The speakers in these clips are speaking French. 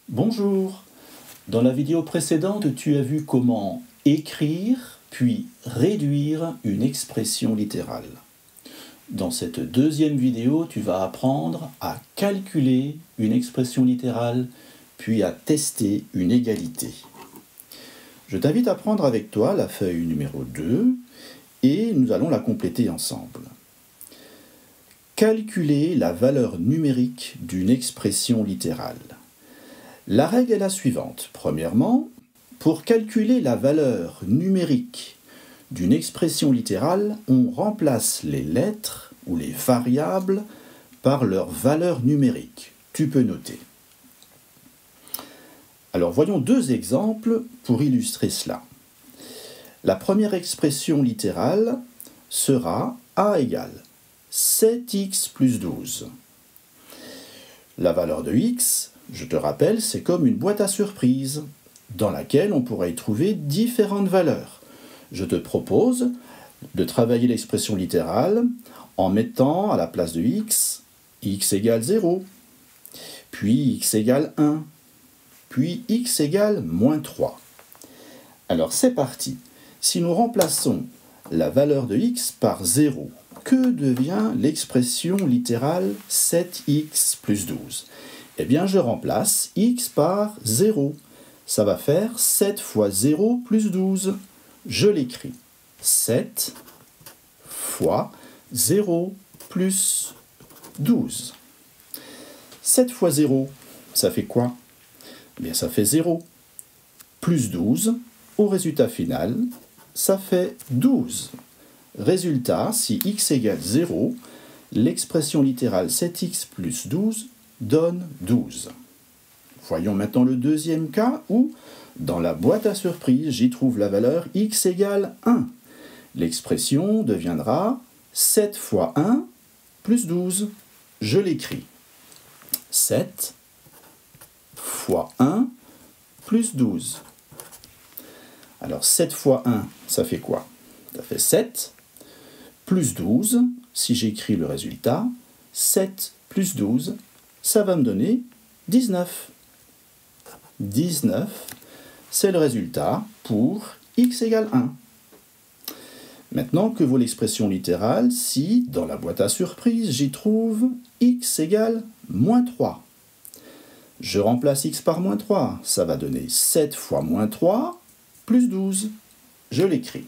Bonjour. Dans la vidéo précédente, tu as vu comment écrire puis réduire une expression littérale. Dans cette deuxième vidéo, tu vas apprendre à calculer une expression littérale puis à tester une égalité. Je t'invite à prendre avec toi la feuille numéro 2 et nous allons la compléter ensemble. Calculer la valeur numérique d'une expression littérale. La règle est la suivante. Premièrement, pour calculer la valeur numérique d'une expression littérale, on remplace les lettres ou les variables par leur valeur numérique. Tu peux noter. Alors voyons deux exemples pour illustrer cela. La première expression littérale sera A égale 7x plus 12. La valeur de x, je te rappelle, c'est comme une boîte à surprise dans laquelle on pourrait y trouver différentes valeurs. Je te propose de travailler l'expression littérale en mettant à la place de x égale 0, puis x égale 1, puis x égale moins 3. Alors c'est parti. Si nous remplaçons la valeur de x par 0, que devient l'expression littérale 7x plus 12 ? Eh bien, je remplace x par 0. Ça va faire 7 fois 0 plus 12. Je l'écris. 7 fois 0 plus 12. 7 fois 0, ça fait quoi ? Eh bien, ça fait 0. Plus 12, au résultat final, ça fait 12. Résultat, si x égale 0, l'expression littérale 7x plus 12 donne 12. Voyons maintenant le deuxième cas où, dans la boîte à surprise, j'y trouve la valeur x égale 1. L'expression deviendra 7 fois 1 plus 12. Je l'écris. 7 fois 1 plus 12. Alors 7 fois 1, ça fait quoi ? Ça fait 7 plus 12. Si j'écris le résultat, 7 plus 12, ça va me donner 19. 19, c'est le résultat pour x égale 1. Maintenant, que vaut l'expression littérale si, dans la boîte à surprise, j'y trouve x égale moins 3 ? Je remplace x par moins 3, ça va donner 7 fois moins 3 plus 12. Je l'écris.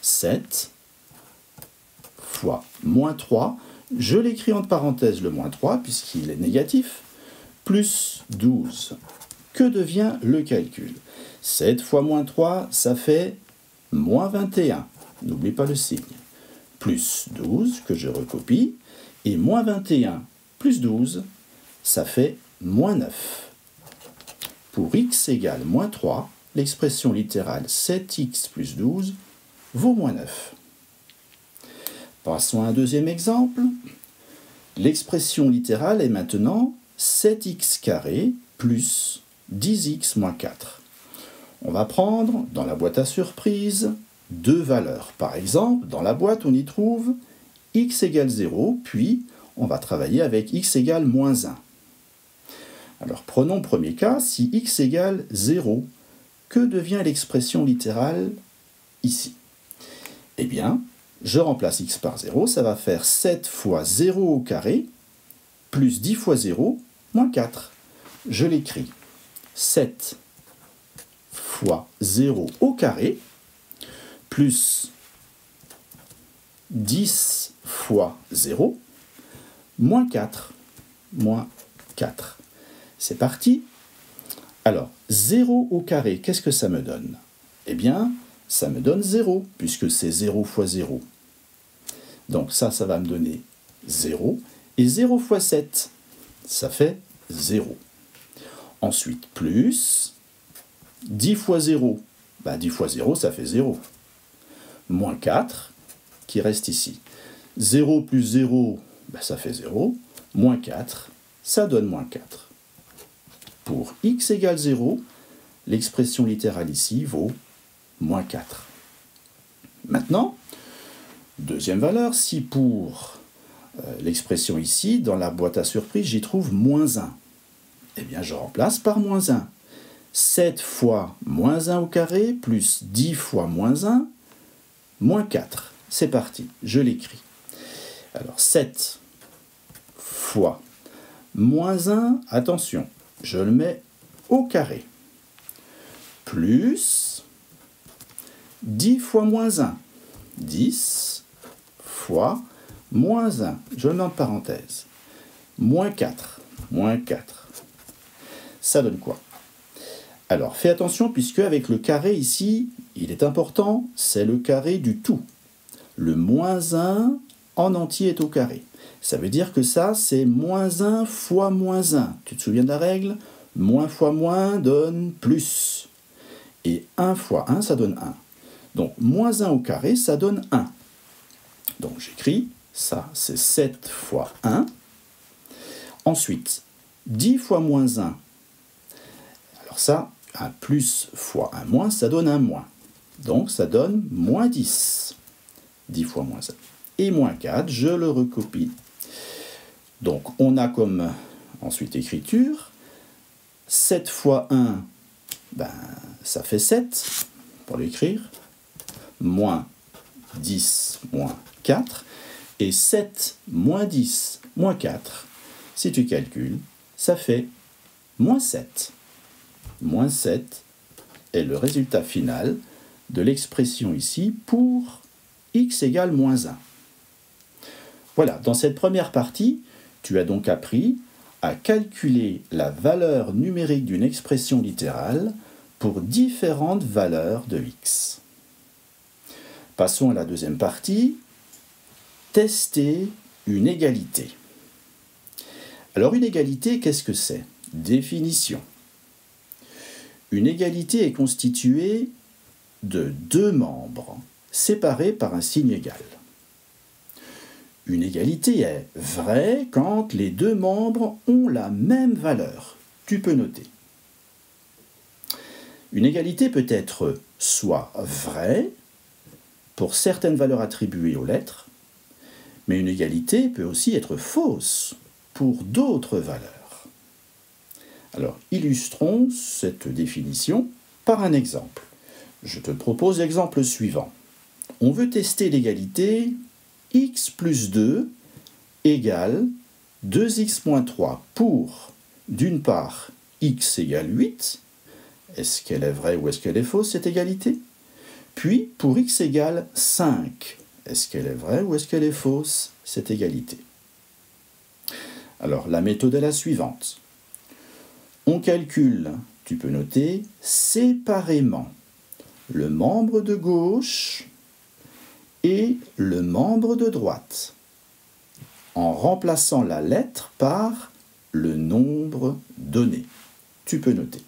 7 fois moins 3, je l'écris entre parenthèses le moins 3 puisqu'il est négatif, plus 12. Que devient le calcul ? 7 fois moins 3, ça fait moins 21. N'oublie pas le signe. Plus 12, que je recopie, et moins 21 plus 12, ça fait moins 9. Pour x égale moins 3, l'expression littérale 7x plus 12 vaut moins 9. Passons à un deuxième exemple. L'expression littérale est maintenant 7x carré plus 10x moins 4. On va prendre, dans la boîte à surprise, deux valeurs. Par exemple, dans la boîte, on y trouve x égale 0, puis on va travailler avec x égale moins 1. Alors prenons le premier cas, si x égale 0, que devient l'expression littérale ici ? Eh bien, je remplace x par 0, ça va faire 7 fois 0 au carré, plus 10 fois 0, moins 4. Je l'écris. 7 fois 0 au carré, plus 10 fois 0, moins 4. Moins 4. C'est parti. Alors, 0 au carré, qu'est-ce que ça me donne ? Eh bien, ça me donne 0, puisque c'est 0 fois 0. Donc ça va me donner 0. Et 0 fois 7, ça fait 0. Ensuite, plus 10 fois 0. 10 fois 0, ça fait 0. Moins 4, qui reste ici. 0 plus 0, ça fait 0. Moins 4, ça donne moins 4. Pour x égale 0, l'expression littérale ici vaut moins 4. Maintenant, deuxième valeur, si pour l'expression ici, dans la boîte à surprise, j'y trouve moins 1. Eh bien, je remplace par moins 1. 7 fois moins 1 au carré, plus 10 fois moins 1, moins 4. C'est parti, je l'écris. Alors, 7 fois moins 1, attention, je le mets au carré, plus 10 fois moins 1, 10 fois moins 1, je le mets en parenthèse, moins 4, moins 4. Ça donne quoi? Alors, fais attention, puisque avec le carré ici, il est important, c'est le carré du tout. Le moins 1 en entier est au carré. Ça veut dire que ça, c'est moins 1 fois moins 1. Tu te souviens de la règle? Moins fois moins donne plus. Et 1 fois 1, ça donne 1. Donc, moins 1 au carré, ça donne 1. Donc, j'écris, ça, c'est 7 fois 1. Ensuite, 10 fois moins 1. Alors ça, un plus fois un moins, ça donne un moins. Donc, ça donne moins 10. 10 fois moins 1. Et moins 4, je le recopie. Donc, on a comme ensuite écriture. 7 fois 1, ça fait 7, pour l'écrire. Moins 10, moins 4. Et 7 moins 10, moins 4, si tu calcules, ça fait moins 7. Moins 7 est le résultat final de l'expression ici pour x égale moins 1. Voilà, dans cette première partie, tu as donc appris à calculer la valeur numérique d'une expression littérale pour différentes valeurs de x. Passons à la deuxième partie, tester une égalité. Alors une égalité, qu'est-ce que c'est? Définition. Une égalité est constituée de deux membres séparés par un signe égal. Une égalité est vraie quand les deux membres ont la même valeur. Tu peux noter. Une égalité peut être soit vraie pour certaines valeurs attribuées aux lettres, mais une égalité peut aussi être fausse pour d'autres valeurs. Alors, illustrons cette définition par un exemple. Je te propose l'exemple suivant. On veut tester l'égalité x plus 2 égale 2x moins 3 pour, d'une part, x égale 8. Est-ce qu'elle est vraie ou est-ce qu'elle est fausse, cette égalité? Puis, pour x égale 5. Est-ce qu'elle est vraie ou est-ce qu'elle est fausse, cette égalité? Alors, la méthode est la suivante. On calcule, tu peux noter, séparément le membre de gauche et le membre de droite, en remplaçant la lettre par le nombre donné. Tu peux noter.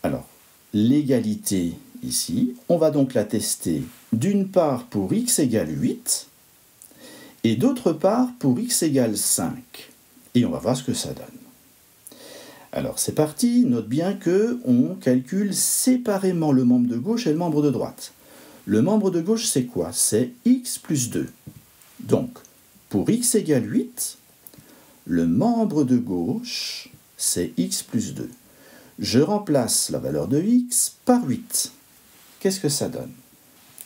Alors, l'égalité ici, on va donc la tester d'une part pour x égale 8 et d'autre part pour x égale 5. Et on va voir ce que ça donne. Alors c'est parti, note bien qu'on calcule séparément le membre de gauche et le membre de droite. Le membre de gauche c'est quoi? C'est x plus 2. Donc, pour x égale 8, le membre de gauche c'est x plus 2. Je remplace la valeur de x par 8. Qu'est-ce que ça donne?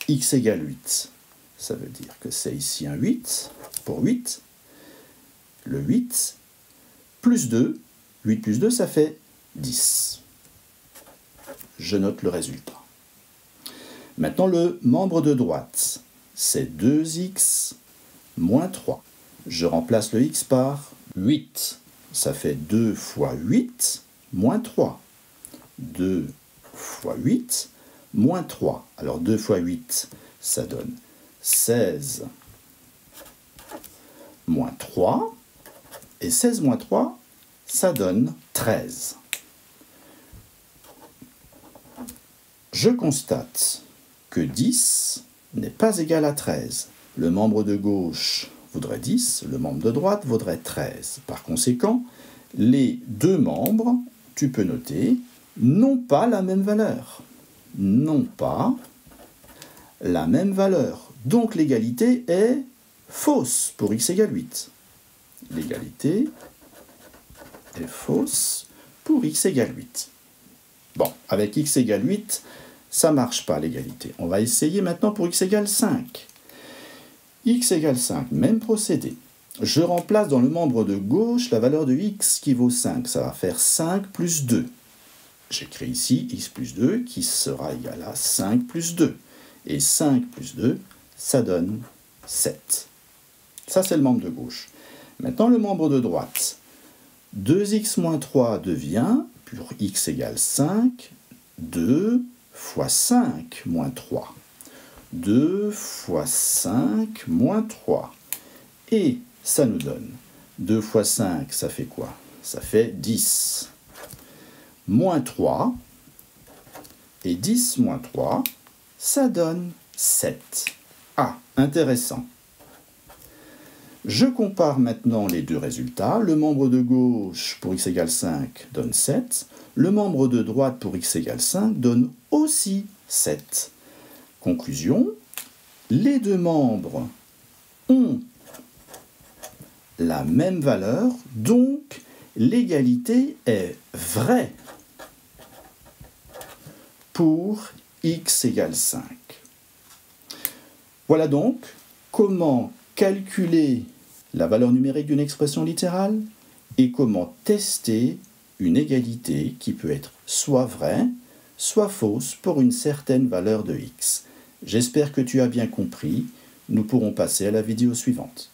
X égale 8. Ça veut dire que c'est ici un 8 pour 8. Le 8 plus 2. 8 plus 2, ça fait 10. Je note le résultat. Maintenant, le membre de droite, c'est 2x moins 3. Je remplace le x par 8. Ça fait 2 fois 8 moins 3. 2 fois 8 moins 3. Alors 2 fois 8, ça donne 16 moins 3. Et 16 moins 3, ça donne 13. Je constate que 10 n'est pas égal à 13. Le membre de gauche vaudrait 10, le membre de droite vaudrait 13. Par conséquent, les deux membres, tu peux noter, n'ont pas la même valeur. N'ont pas la même valeur. Donc l'égalité est fausse pour x égale 8. L'égalité est fausse pour x égale 8. Bon, avec x égale 8, ça ne marche pas l'égalité. On va essayer maintenant pour x égale 5. X égale 5, même procédé. Je remplace dans le membre de gauche la valeur de x qui vaut 5. Ça va faire 5 plus 2. J'écris ici x plus 2 qui sera égal à 5 plus 2. Et 5 plus 2, ça donne 7. Ça, c'est le membre de gauche. Maintenant, le membre de droite. 2x moins 3 devient, pour x égale 5, 2 fois 5 moins 3. 2 fois 5 moins 3. Et ça nous donne 2 fois 5, ça fait quoi? Ça fait 10. Moins 3. Et 10 moins 3, ça donne 7. Ah, intéressant. Je compare maintenant les deux résultats. Le membre de gauche pour x égale 5 donne 7. Le membre de droite pour x égale 5 donne aussi 7. Conclusion, les deux membres ont la même valeur, donc l'égalité est vraie pour x égale 5. Voilà donc comment calculer la valeur numérique d'une expression littérale et comment tester une égalité qui peut être soit vraie, soit fausse pour une certaine valeur de x. J'espère que tu as bien compris. Nous pourrons passer à la vidéo suivante.